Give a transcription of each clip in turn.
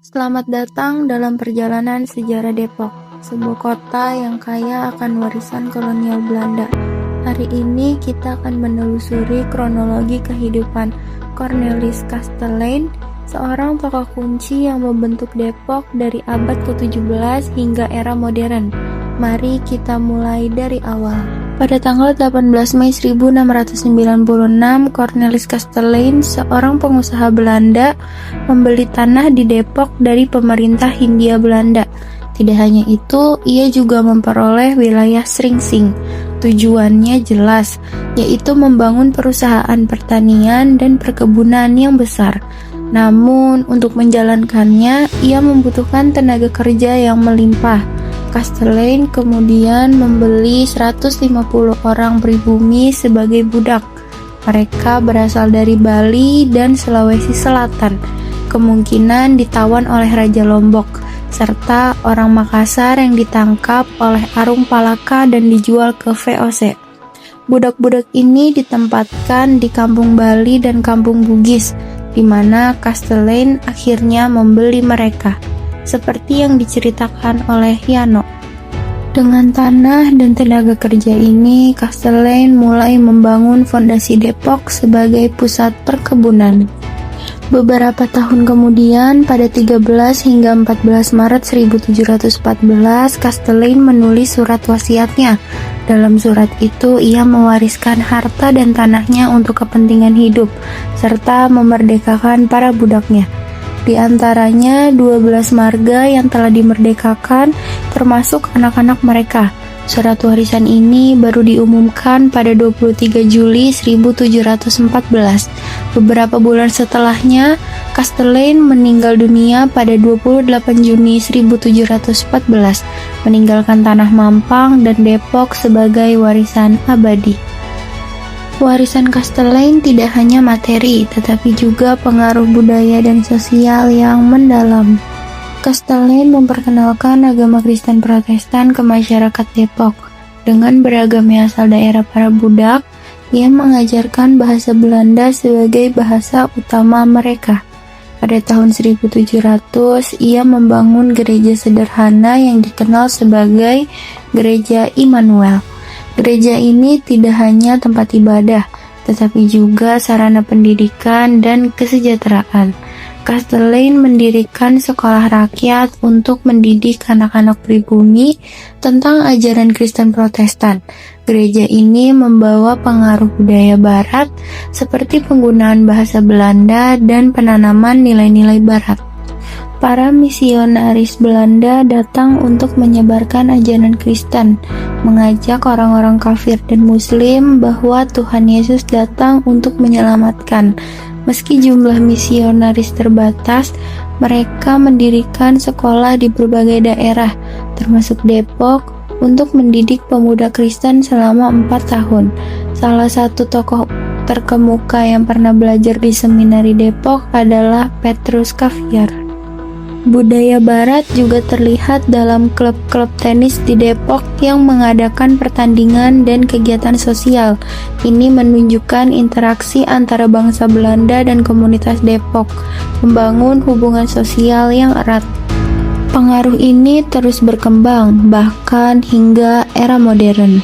Selamat datang dalam perjalanan sejarah Depok, sebuah kota yang kaya akan warisan kolonial Belanda. Hari ini kita akan menelusuri kronologi kehidupan Cornelis Kastelein, seorang tokoh kunci yang membentuk Depok dari abad ke-17 hingga era modern. Mari kita mulai dari awal. Pada tanggal 18 Mei 1696, Cornelis Kastelein, seorang pengusaha Belanda, membeli tanah di Depok dari pemerintah Hindia Belanda. Tidak hanya itu, ia juga memperoleh wilayah Sringsing. Tujuannya jelas, yaitu membangun perusahaan pertanian dan perkebunan yang besar. Namun, untuk menjalankannya, ia membutuhkan tenaga kerja yang melimpah. Kastelein kemudian membeli 150 orang pribumi sebagai budak. Mereka berasal dari Bali dan Sulawesi Selatan, kemungkinan ditawan oleh Raja Lombok, serta orang Makassar yang ditangkap oleh Arung Palaka dan dijual ke VOC. Budak-budak ini ditempatkan di Kampung Bali dan Kampung Bugis, di mana Kastelein akhirnya membeli mereka, seperti yang diceritakan oleh Yano. Dengan tanah dan tenaga kerja ini, Kastelein mulai membangun fondasi Depok sebagai pusat perkebunan. Beberapa tahun kemudian, pada 13 hingga 14 Maret 1714, Kastelein menulis surat wasiatnya. Dalam surat itu, ia mewariskan harta dan tanahnya untuk kepentingan hidup, serta memerdekakan para budaknya. Di antaranya 12 marga yang telah dimerdekakan, termasuk anak-anak mereka. Surat warisan ini baru diumumkan pada 23 Juli 1714. Beberapa bulan setelahnya, Kastelein meninggal dunia pada 28 Juni 1714, meninggalkan tanah Mampang dan Depok sebagai warisan abadi. Warisan Kastelein tidak hanya materi, tetapi juga pengaruh budaya dan sosial yang mendalam. Kastelein memperkenalkan agama Kristen Protestan ke masyarakat Depok. Dengan beragamnya asal daerah para budak, ia mengajarkan bahasa Belanda sebagai bahasa utama mereka. Pada tahun 1700, ia membangun gereja sederhana yang dikenal sebagai Gereja Immanuel. Gereja ini tidak hanya tempat ibadah, tetapi juga sarana pendidikan dan kesejahteraan. Kastelein mendirikan sekolah rakyat untuk mendidik anak-anak pribumi tentang ajaran Kristen Protestan. Gereja ini membawa pengaruh budaya Barat seperti penggunaan bahasa Belanda dan penanaman nilai-nilai Barat. Para misionaris Belanda datang untuk menyebarkan ajaran Kristen, mengajak orang-orang kafir dan Muslim bahwa Tuhan Yesus datang untuk menyelamatkan. Meski jumlah misionaris terbatas, mereka mendirikan sekolah di berbagai daerah, termasuk Depok, untuk mendidik pemuda Kristen selama 4 tahun. Salah satu tokoh terkemuka yang pernah belajar di seminari Depok adalah Petrus Caviar. Budaya Barat juga terlihat dalam klub-klub tenis di Depok yang mengadakan pertandingan dan kegiatan sosial. Ini menunjukkan interaksi antara bangsa Belanda dan komunitas Depok, membangun hubungan sosial yang erat. Pengaruh ini terus berkembang, bahkan hingga era modern.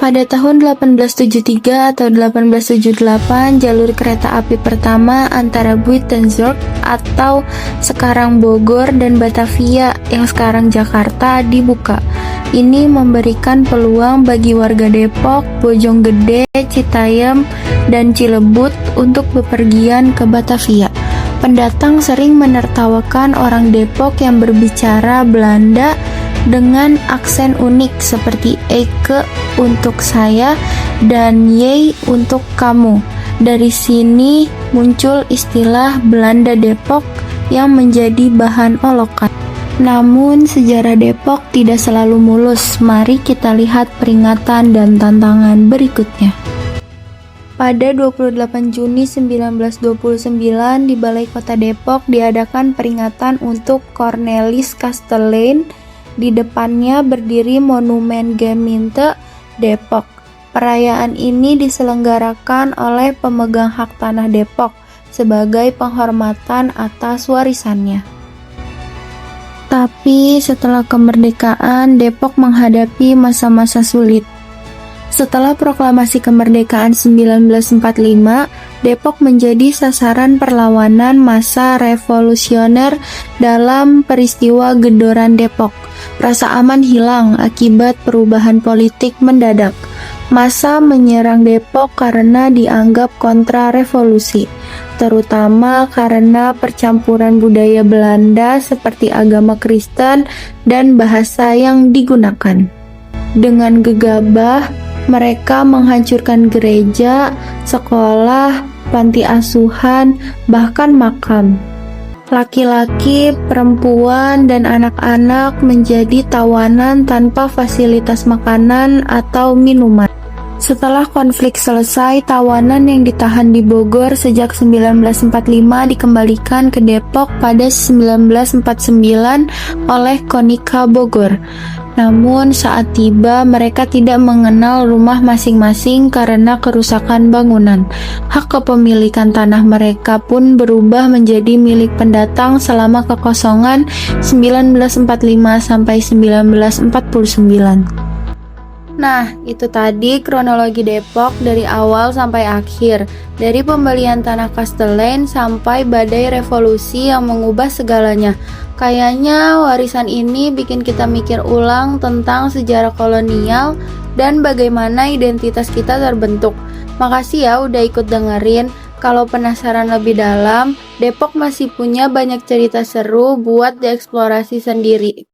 Pada tahun 1873 atau 1878, jalur kereta api pertama antara Buitenzorg atau sekarang Bogor dan Batavia yang sekarang Jakarta dibuka. Ini memberikan peluang bagi warga Depok, Bojonggede, Citayam, dan Cilebut untuk bepergian ke Batavia. Pendatang sering menertawakan orang Depok yang berbicara Belanda dengan aksen unik seperti Eke untuk saya dan Yei untuk kamu. Dari sini muncul istilah Belanda Depok yang menjadi bahan olokan. Namun sejarah Depok tidak selalu mulus. Mari kita lihat peringatan dan tantangan berikutnya. Pada 28 Juni 1929 di Balai Kota Depok diadakan peringatan untuk Cornelis Kastelein. Di depannya berdiri monumen Gemeente Depok. Perayaan ini diselenggarakan oleh pemegang hak tanah Depok, sebagai penghormatan atas warisannya. Tapi setelah kemerdekaan, Depok menghadapi masa-masa sulit. Setelah proklamasi kemerdekaan 1945, Depok menjadi sasaran perlawanan massa revolusioner dalam peristiwa Gedoran Depok. Rasa aman hilang akibat perubahan politik mendadak. Massa menyerang Depok karena dianggap kontra revolusi, terutama karena percampuran budaya Belanda seperti agama Kristen dan bahasa yang digunakan. Dengan gegabah, mereka menghancurkan gereja, sekolah, panti asuhan, bahkan makam. Laki-laki, perempuan, dan anak-anak menjadi tawanan tanpa fasilitas makanan atau minuman. Setelah konflik selesai, tawanan yang ditahan di Bogor sejak 1945 dikembalikan ke Depok pada 1949 oleh Konica Bogor. Namun saat tiba, mereka tidak mengenal rumah masing-masing karena kerusakan bangunan. Hak kepemilikan tanah mereka pun berubah menjadi milik pendatang selama kekosongan 1945 sampai 1949. Nah, itu tadi kronologi Depok dari awal sampai akhir, dari pembelian tanah Kastelein sampai badai revolusi yang mengubah segalanya. Kayaknya warisan ini bikin kita mikir ulang tentang sejarah kolonial dan bagaimana identitas kita terbentuk. Makasih ya udah ikut dengerin. Kalau penasaran lebih dalam, Depok masih punya banyak cerita seru buat dieksplorasi sendiri.